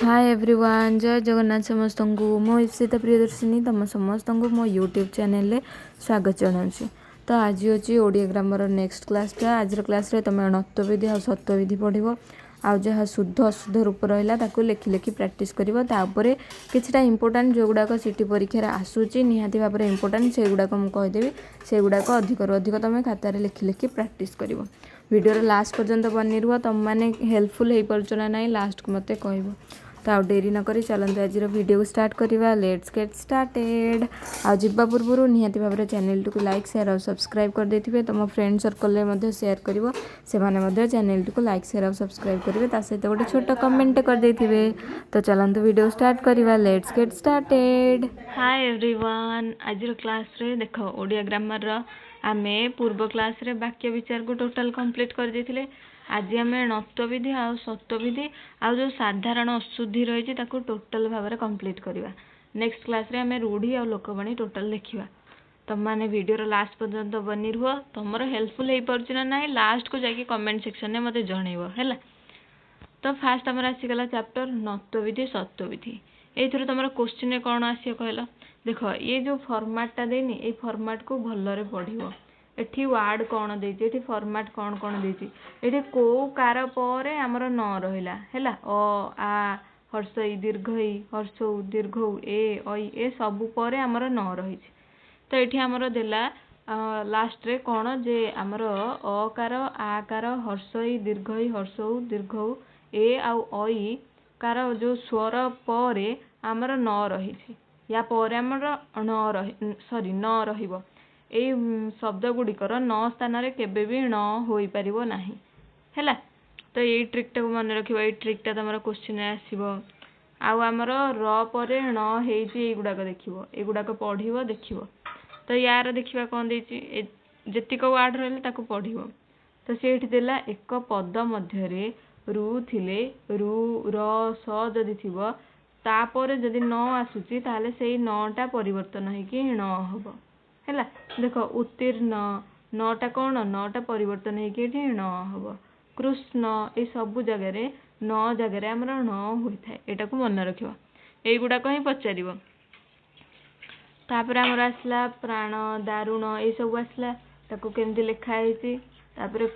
Hi everyone जय जगन्नाथ समस्त को मो इप्सिता प्रियदर्शिनी तुम समस्त को मो यूट्यूब चैनल स्वागत जनाऊँ। तो आज अच्छी ओडिया ग्रामर नेक्स्ट क्लासटा आज क्लास तुम नत्वविधि और सत्वविधि पढ़ो आउ जहाँ शुद्ध अशुद्ध रूप रहा लिखि लिखि प्राक्टिस कर किछटा इंपोर्टाट जो गुड़ाक सीटी परीक्षा आसूची निहाती भाव में इंपोर्टाट से गुड़ाक मुझे कहीदेवी से गुड़ाक अधिक अधिक तुम खातार लिखि लिखि प्राक्टिस कर वीडियो लास्ट पर्यंत बनी रुह तुम मैंने हेल्पफुल हो पार्छ ना ना लास्ट को मत कह तो आउ डेरी नक चलते आज वीडियो स्टार्ट करवा लेट्स गेट स्टार्टेड। आ जावा पूर्व निहाती भाव में चैनल को लाइक शेयर और सब्सक्राइब कर देथिबे तुम फ्रेंड सर्कल में शेयर कर चैनल को लाइक शेयर और सब्सक्राइब करेंगे सहित गोटे छोट कमेंट कर देथिबे। तो चलते वीडियो स्टार्ट करवा let's get started. Hi everyone आज क्लास रे देख ओडिया ग्रामर आमे पूर्व क्लास रे वाक्य विचार को टोटल कंप्लीट कर देथिले। आज आम नत्वविधि आ सत्वविधि आ जो साधारण अशुद्धि रही टोटाल भाव में कंप्लीट करवा। नेक्स्ट क्लास रे आम रूढ़ी और लोकवाणी टोटाल देखा। तुम मैंने वीडियो लास्ट पर्यंत बनी रुह तुम हेल्पफुल हो पार्छ ना ना लास्ट को जाकि कमेंट सेक्शन में मत जनइब है। तो फास्ट आमर आसीगला चैप्टर नत्वविधि सत्वविधि। ये तुम क्वेश्चन कौन आस कहल देख ये जो फॉर्मेटटा देनी ये फॉर्मेट को भलरे पढ़ो। एठी वार्ड कौन देती एठी फॉर्मेट कौन कौन देती एठी को कार पर आमर न रहिला हैला अ आ हर्ष ई दीर्घ ई हर्ष दीर्घ ए ऐ ए सबु पर आमर न रही। तो ये आमर देला लास्ट रे कौन जे आमर अकार आकार हर्ष ई दीर्घ ई हर्ष दीर्घ ए आउ ऐ कार जो स्वर पर आमर न रही या पर आमर न रहिबो एई शब्द गुड़िकर न स्थान रे केबे भी न होई परिबो नाही हैला। तो यही ट्रिकटा को मन रखिबो एई ट्रिकटा तमरो क्वेश्चन आसीबो आउ आमर र परे न हेइची एगुडाक देखिबो एगुडाक पढ़िबो देखिबो। तो यार देखिबा कोन देची जेतिक वर्ड रहले ताको पढ़िबो। तो सेठी देला एक पद मध्य रे रु थिले रु र स जदि थिबो तापर जदि न आसुची ताले सेई नटा परिवर्तन है कि न हबो हैला। देख उत्तीर्ण नटा कौन नटा परिवर्तन है न हम कृष्ण ये सबू जगार न जगार आम न होता है यहाँ को मन रखा युड़ाक ही पचार। तापर आमर आसला प्राण दारुण ये सब आसला ताको केमती लिखाई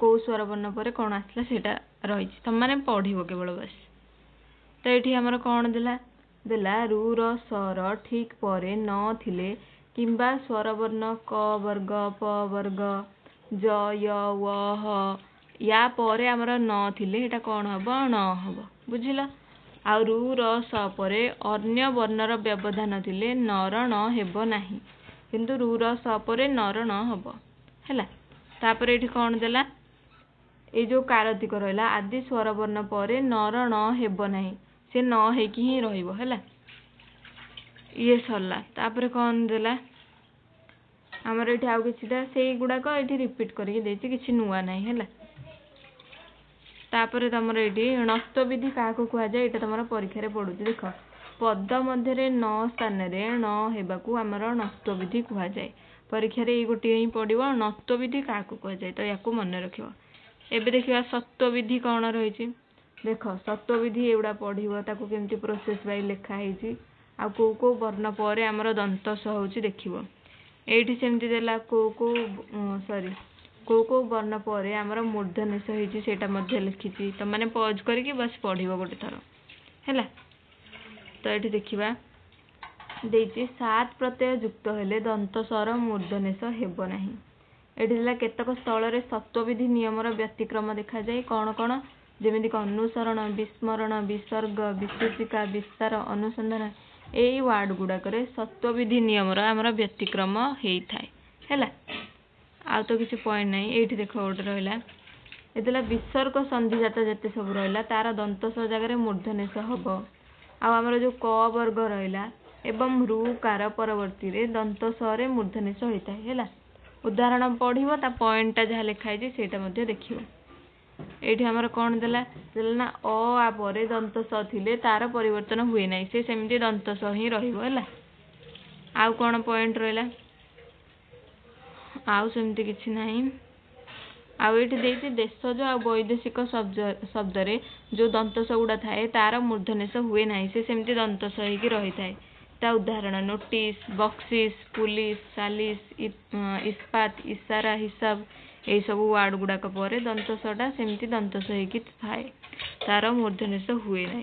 कौ स्वर वर्ण पर कौन आसला सेटा रही तुम मैंने पढ़ो केवल बस। तो ये आमर कौन देला रु र सर ठीक पर न थिले किंबा स्वरवर्ण क वर्ग प वर्ग ज य व ह या पर आमर न थिले एटा कौन हम न हम बुझिल। आ रु र स पर अन्य वर्णर व्यवधान थिले नर न हेब नाही किंतु रु र स पर नर न हब हैला। तापर एठी कौन देला ए जो कारतिक रहिला आदि स्वरवर्ण पर नर न हेब नाही से न हेकी ही रहिबो हैला। ये सरला तापर कौन देला आमर ये आउ किछिटा से गुड़ाक ये रिपीट करके किसी नुआ ना है। तापर तुम ये नत्वविधि क्या कहुए यहाँ तुम परीक्षा पड़ू देख पद मध्य न स्थान न होगाकू आमर नत्वविधि कहुए परीक्षा ये गोटे ही पड़ो नत्वविधि क्या कहुए। तो या मन रख एवं देखा सत्वविधि कौन रही देख सत्वविधि एगुड़ा पढ़ो ताको केमती प्रोसेस वाइज लिखाई आ कौ वर्ण पर आमर दंत स हो देखिबो। एठी सेमती देला को वर्ण पर आमर मूर्धन्यस होइची सेटा मध्य लिखिची तो माने पॉज करके बस पढ़िबो गोटे थर हैला। तो ये देखिबा देइची सात प्रत्यय युक्त हेले दंत स्वर मूर्धन्यस हेब नाही। एठी देला केतक स्थल रे सत्वविधि नियमर व्यतिक्रम देखा जाए कौन कौन जेमिति अनुसरण विस्मरण विसर्ग विशेषिका विस्तार अनुसंधान यही वार्ड गुड़ाक सत्वविधि नियमर आमर व्यतिक्रम होता है। आ तो किसी पॉइंट नहीं ये देख गोटे रहा ये विसर्ग संधिजात जिते सब रहा तार दंत स जगह मूर्धन्यस हम आमर जो क वर्ग रहा एवं रु कार परवर्ती रे दंत स मूर्धन्यस होता है। उदाहरण पढ़ो ता पॉइंटा जहाँ लिखाई से देखिए। ये आमर कौन देला ना अ आ पर दंत स थिले तार परिवर्तन हुए ना से सेमती दंत स ही रहिबो हैला। आउ कौन पॉइंट रहा आउ सेमती किछि नाही आउ ये देती देशज आ वैदेशिक शब्द जो दंतस गुड़ा थाए तार मूर्धनेश हुए ना से सेमती दंतस होगी रही थाए। ता उदाहरण नोटिस बक्सिस पुलिस सालिस इस्पात इशारा हिसाब यही सब वार्ड गुड़ाक पर दंतसटा सेमती दंतस होगी थाए तार मूर्धनेश हुए ना।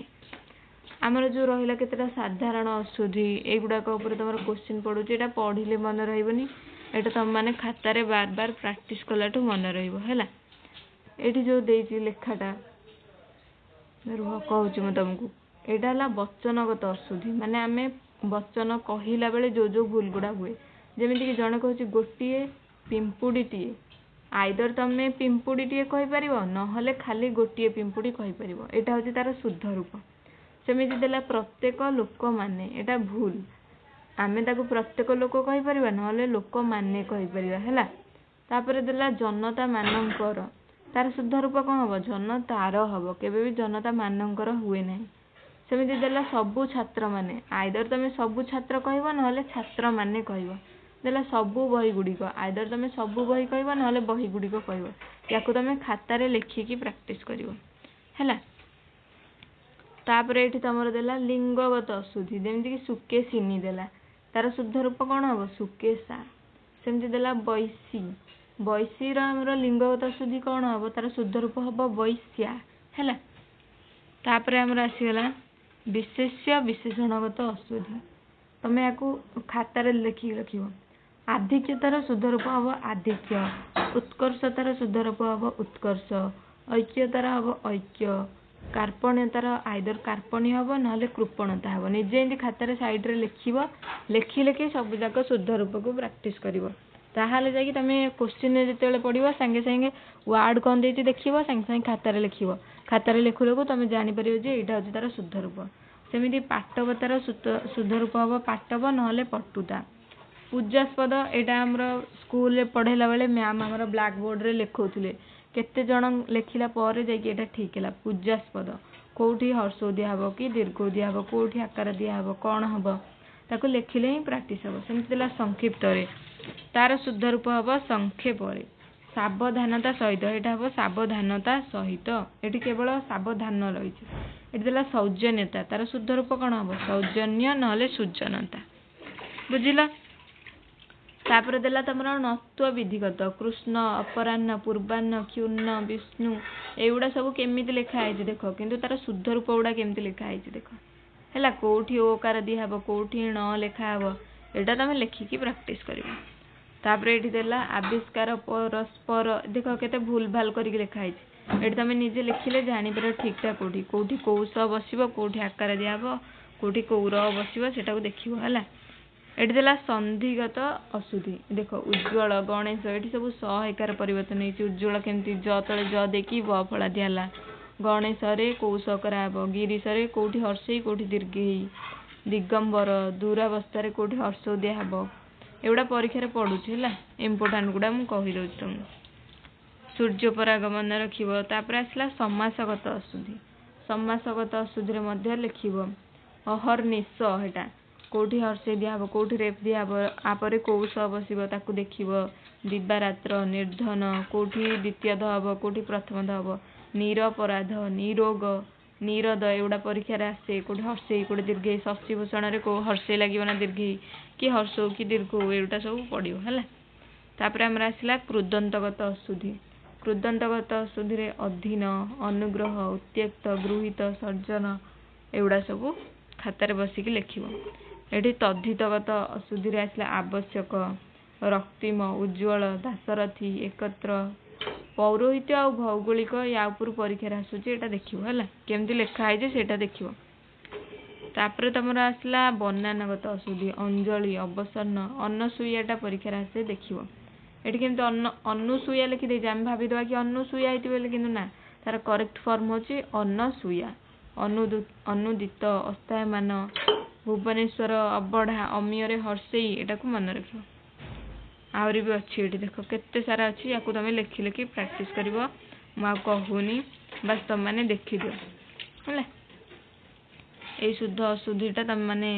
आमर जो रहा केतटा साधारण अशुद्धि युड़ाक तुम क्वेश्चन पड़ू यहाँ पढ़ले मन रही एटा तुम मैंने खातार बार बार प्रैक्टिस कलाठू मन रहा ये जो देती लेखाटा रुह कहूँ तुमको यहाँ वचनगत अशुद्धि माने आम वचन कहला बेले जो भूल गुड़ा हुए जमीक जड़े कहूँ गोटे पिंपुड़ीटीए आइदर तुम पिंपुड़ीटीए कहीपर ना खाली गोटे पिंपुड़ी कहीपर यहाँ हूँ तार शुद्ध रूप सेमती देला प्रत्येक लोक माने एटा भूल आमे ताको प्रत्येक लोक कहीपर ना लोक माने कहीपर है। तापर देला जनता मानकर तार शुद्ध रूप कौन हम जनतार हम केबे भी जनता मानकर हुए ना। सेमती देला सबु छात्र माने आइदर तुम सबु छात्र कह ना छात्र माने कह देला सबु बही गुड़िक आइदर तुम सबु बही कह ना बही गुड़िक कह या तुम खातार लिखिकी प्रैक्टिस कर है। तापर ये तुम देला लिंगगत अशुद्धि जमीक सुके सिनी देला तार शुद्ध रूप कौन हम सुकेशा। सेमती देला बैसी बैसीर आमर लिंगगत अशुद्धि कौन हम तार शुद्ध रूप हम बैश्या है। तापर आमर आसीगला विशेष्य विशेषणगत अशुद्धि तुम या खातार लिखिक रख आधिक्यतार शुद्ध रूप हम आधिक्य उत्कर्षतार शुद्ध रूप हम उत्कर्ष ऐक्यतार हम ऐक्य कार्पण्यतार आइदर कार्पण्य हम ना कृपणता हम निजे खातार साइड रे लिखिले कि सब जाक शुद्ध रूप को प्रैक्टिस कर ताहले जाकि तुम क्वेश्चन जो पढ़ो सांगे सांगे वार्ड कौन देती देख सांगे सांगे खातार लिख खातार लिखु लिखु तुम जापर यहाँ हूँ तार शुद्ध रूप। सेमती पाटवतार शुद्ध रूप हम पाटव ना पटुता। पूजास्पद यहाँ आमर स्कूल पढ़ेला बेले मैम आमर ब्लैक बोर्ड रे लिखौले केते जन लिखिला पर जाइए ठीक है। पूजास्पद कौटी हर्ष दिहब कि दीर्घ दिहब कौटी आकार दिहब कौन हम ताको लिखिले ही प्रैक्टिस हम। सेमती संक्षिप्त तार शुद्ध रूप हम संक्षेप सावधानता सहित यहाँ हम सावधानता सहित ये केवल सावधान रही ये सौजन्यता तार शुद्ध रूप कौन हम सौजन्य ना सुजनता बुझिल। तापर देला तुमर नत्व विधिगत कृष्ण अपराह्न पूर्वाह्न क्षुण्ण विष्णु एगुड़ा सब केमी लिखाई देख किंतु तार शुद्ध रूप गुड़ा केमती लिखाई देख है कौटी ओकार दिहब कौटी न लिखाब यहाँ तुम लिखिकी प्रैक्टिस कर। तापर ये देला आविष्कार परस्पर देख केते भूल भाल करके लिखाई ये तुम निजे लिखिले जापर ठीकटा कौटी कौटी कौ स बस कौटी आकार दिहब कौटी कौ र बस से देख है। ये देला संधिगत अशुद्धि देख उज्ज्वल गणेश ये सब स एकार परिवर्तन होती उज्ज्वल केमती ज तले ज देखी ब फला दिहला गणेश कौश कराब गिरीश कौटी हर्षई कौटी दीर्घई दिगंबर दूरावस्था कौटी हर्ष दिहब एगुड़ा परीक्षा पड़ुची है इम्पोर्टाट गुड़ा मुझे कहीदे तुम। सूर्य परागमन रखिब। तापर आसला समासगत अशुद्धि समासगत अशुद्धि लिख अहर्निश है कौटी हर्षे दिहब कौटी रेप दिहब आपर कौश बस देख दिवारात्र निर्धन कौटी द्वितीय दहब कौटी प्रथम दहब निरपराध निरोग निरद एगुड़ा परीक्षा आसे कौटी हर्षे कौटी दीर्घ शशिभूषण कौ हर्षे लगे ना दीर्घ कि हर्ष कि दीर्घ एगुड़ा सब पड़ो है। तापर आमर आसला कृदंतगत अशुद्धि कृदंतगत अशुद्धि अधीन अनुग्रह उत्त्यक्त गृहीत सर्जन एगुड़ा सब खातार बसिक लिख। ये तद्धितगत अशुद्धि आसला आवश्यक रक्तिम उज्ज्वल दासरथी एकत्र पौरोहित्य आ भौगोलिक या उपर परीक्षा आसूची यहाँ देख है केमती लिखाई से देख। तापर तुम आसला बनानगत अशुद्धि अंजलि अवसन्न अन्नसूयाटा परीक्षा आसे देख ये केमती अनुसूया लिखिदे आम भावीदे कि अनुसूया होती कि ना तार करेक्ट फॉर्म होची अन्नसूया अनुदित अस्थायमान भुवनेश्वर अबढ़ा अमीय हर्षई यहाँ को मन रख। आहरी भी अच्छी ये देख केते सारा अच्छी या तुम लिखि लिखि प्रैक्टिस कर कहूनी बस तुम मैंने देखीद है। ये शुद्ध अशुद्धिटा तुम मैंने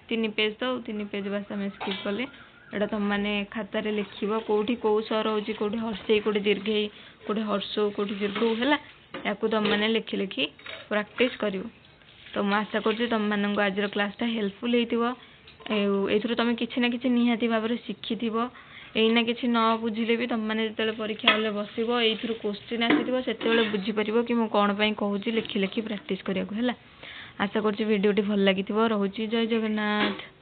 3 पेज तो 3 पेज बस आम स्किप कले एटा तुम मैंने खातार लिखिब कौटी कौ स्वर होची कौटी हर्षई कौटी दीर्घई कौटी हर्षौ कौटी दीर्घौ है या तुम मैंने लिखि लिखि प्रैक्टिस कर। तो मैं आशा कर तुम मानक आज क्लासटा हेल्पफुल होती तुम किसी ना कि निहाती भाव में शिखि एना कि न बुझे भी तुम मैंने जो परीक्षा हल बस ये क्वेश्चन आसी से बुझीपर कि मुझे कौन कहूँ लिखि लिखि प्रैक्टिस करने को है। आशा कर भिडियोटी भल लगी रोचे। जय जगन्नाथ।